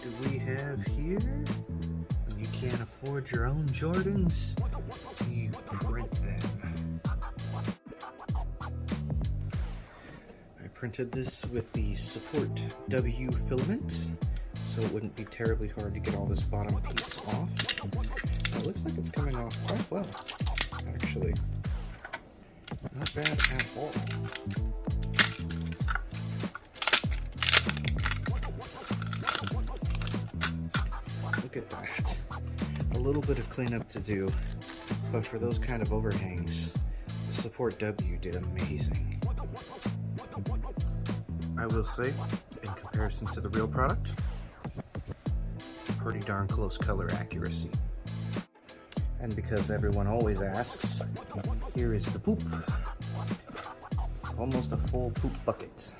do we have here? When you can't afford your own Jordans, you print them. I printed this with the Support W filament, so it wouldn't be terribly hard to get all this bottom piece off. It looks like it's coming off quite well, actually. Not bad at all. Look at that. A little bit of cleanup to do, but for those kind of overhangs, the Support W did amazing. I will say, in comparison to the real product, pretty darn close color accuracy. And because everyone always asks, here is the poop. Almost a full poop bucket.